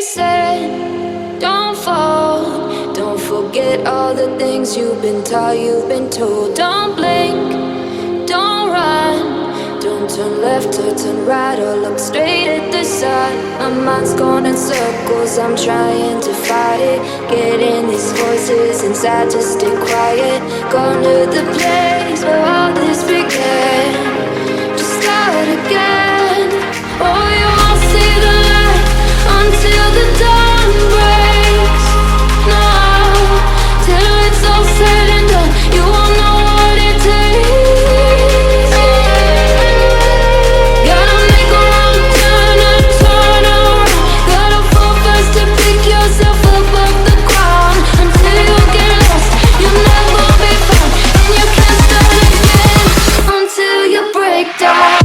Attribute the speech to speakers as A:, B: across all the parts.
A: said, don't fall, don't forget all the things you've been taught, you've been told. Don't blink, don't run, don't turn left or turn right or look straight at the sun. My mind's going in circles, I'm trying to fight it, getting these voices inside to stay quiet. Gone to the place where all this began, to start again. Oh, you won't see the light until the dawn breaks. No, till it's all said and done, you won't know what it takes. Gotta make a wrong turn and turn around. Gotta fall fast to pick yourself up off the ground. Until you get lost, you'll never be found, and you can't start again until you break down.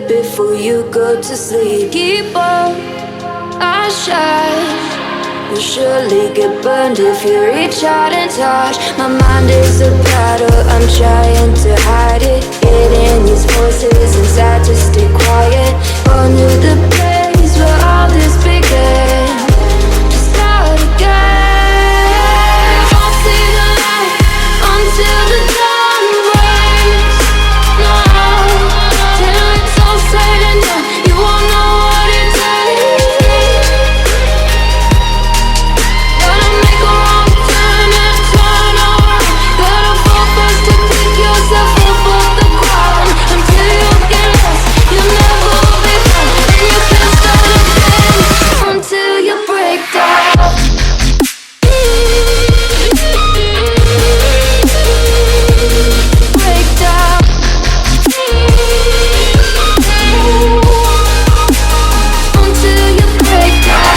A: Before you go to sleep, keep on, I shine. You'll surely get burned if you reach out and touch. My mind is a battle, I'm trying to hide it, getting these voices inside to stay quiet. On to the place where all this began, to start again. I'll see the light until the dawn breaks. No, till it's all said and done, you won't know what it takes. Gotta make a wrong turn and turn around. Gotta fall fast to pick yourself up off the ground. Until you get lost, you'll never be found, and you can't start again until you break down. Break down. Until you break down.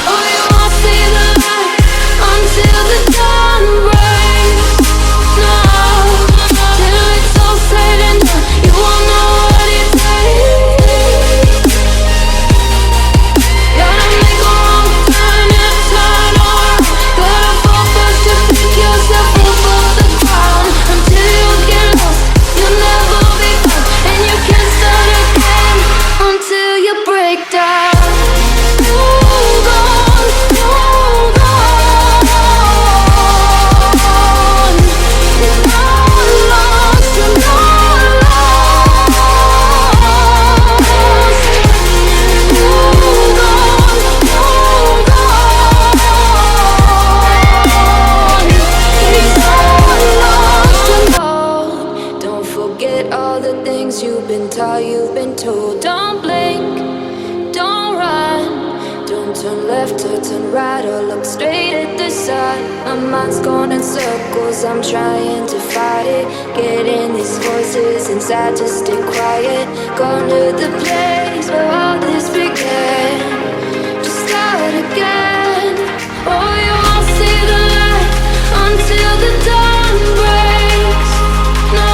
A: Oh, you won't see the light until the dawn breaks. No, till it's all said and done, you won't know what it takes. Gotta make a wrong turn and turn around. Gotta fall fast to pick yourself up off the ground. Until you get lost, you'll never be found, and you can't start again until you break down. Hold on, hold on. You're not lost, you're not lost. Hold on, hold on. It's not lost, you're not. Don't forget all the things you've been taught, you've been told. Don't blink, don't run, don't turn left or turn right or look straight at the sun. My mind's going in circles, I'm trying to fight it, getting these voices inside to stay quiet. Gone to the place where all this began, to start again. Oh, you won't see the light until the dawn breaks. No,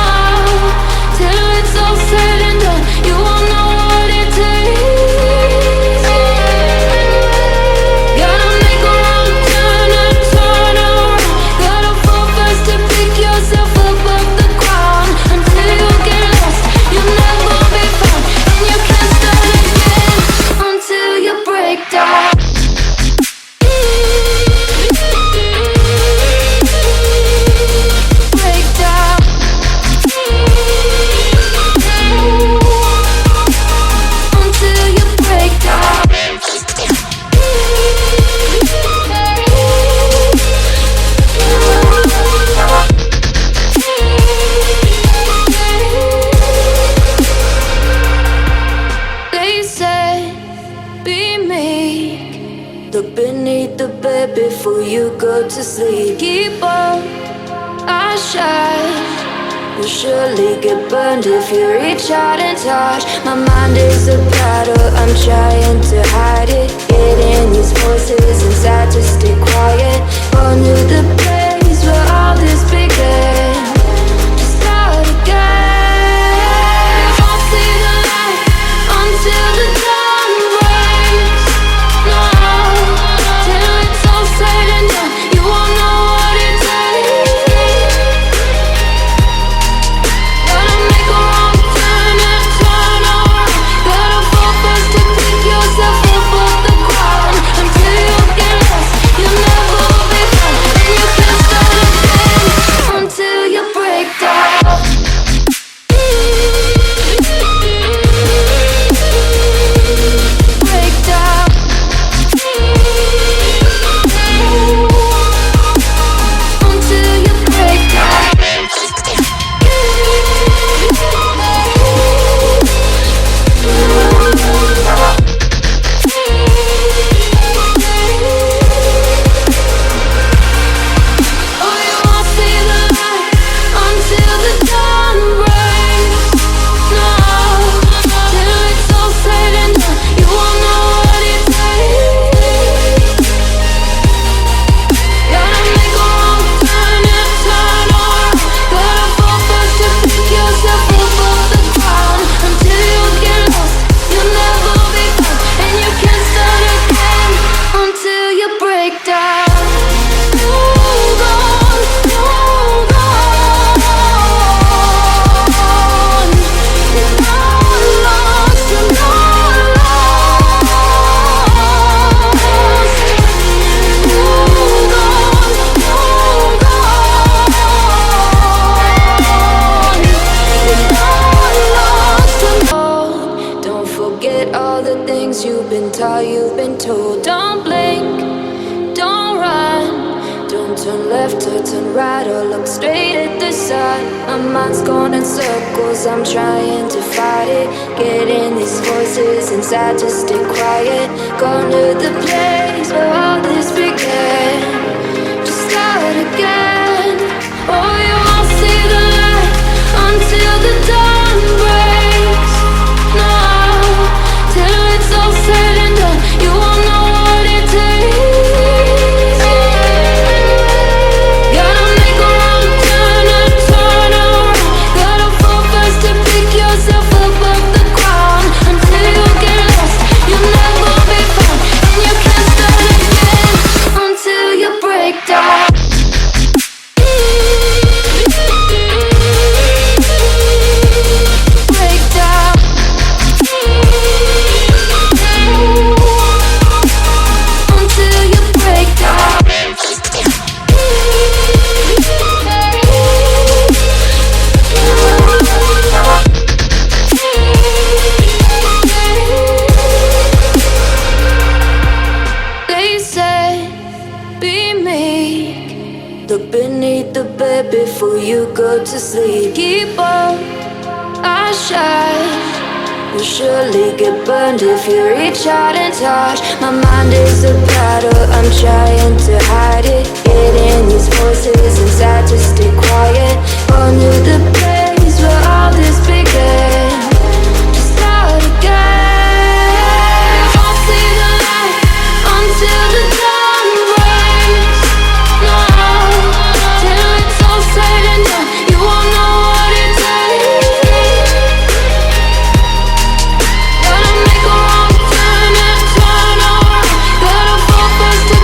A: till it's all said and done, you won't know what it takes. Gotta make a wrong turn and turn around. Gotta fall fast to pick yourself up off the ground. Until you get lost, you'll never be found, and you can't start again until you break down. beneath the bed before you go to sleep. Keep on, I shine. You'll surely get burned if you reach out and touch. My mind is a battle, I'm trying to hide it. Getting these voices inside to stay quiet. On to the place where all this began. To start again. I'll see the light until the dawn breaks. No, till it's all said and done, you won't know what it takes. You've been told, don't blink, don't run, don't turn left or turn right or look straight at the sun. My mind's going in circles, I'm trying to fight it. Getting these voices inside to stay quiet. Gone to the place where all this began. To start again. Oh, you won't see the light until the dawn breaks. No, till it's all said and done, you won't know what it takes. Gotta make a wrong turn and turn around. Gotta fall fast to pick yourself up off the ground. Until you get lost, you'll never be found. And you can't start again until you break down. Look beneath the bed before you go to sleep. Keep on, I shine. You'll surely get burned if you reach out and touch. My mind is a battle, I'm trying to hide it. Getting these voices inside to stay quiet. On to the place where all this began. To start again. I'll see the light until the dawn breaks. No, till it's all said and done, you won't know what it takes. Gotta make a wrong turn and turn around. Gotta fall fast to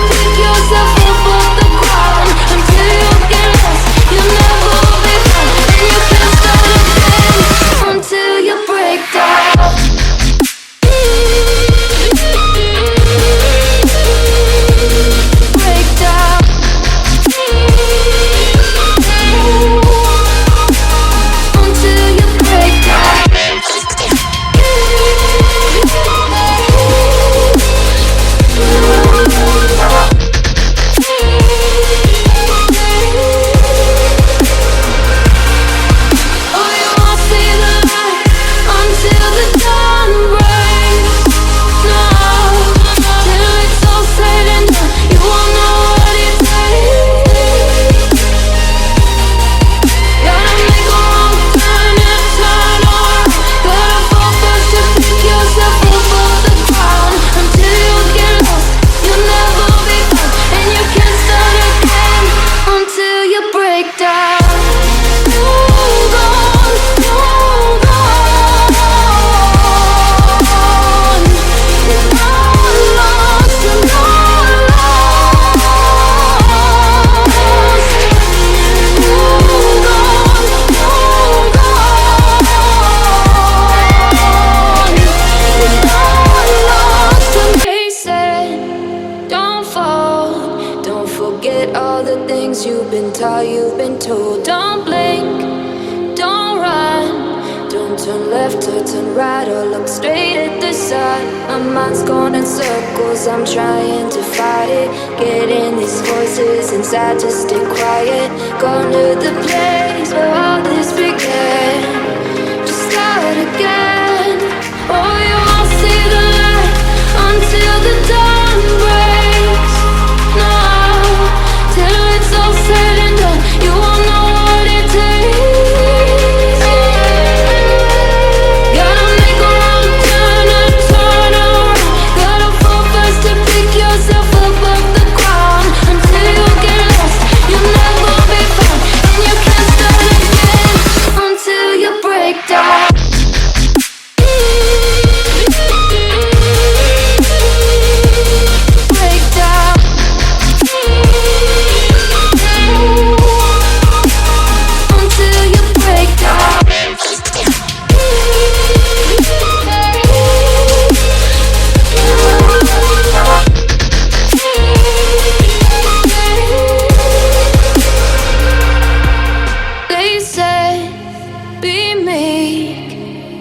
A: forget all the things you've been taught, you've been told. Don't blink, don't run, don't turn left or turn right or look straight at the sun. My mind's going in circles, I'm trying to fight it. Getting these voices inside to stay quiet. Gone to the place where all this began. Just start again. Oh, you won't see the light until the dawn breaks. No, till it's all said and done, you won't know what it takes. Gotta make a wrong turn and turn around. Gotta fall fast to pick yourself up off the ground. Until you get lost, you'll never be found. And you can't start again until you break down.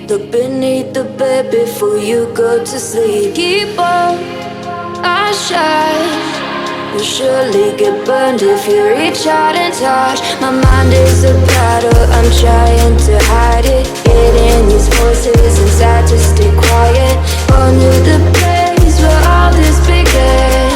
A: Look beneath the bed before you go to sleep. Keep on, I shine. You'll surely get burned if you reach out and touch. My mind is a battle, I'm trying to hide it. Getting these voices inside to stay quiet. On to the place where all this began.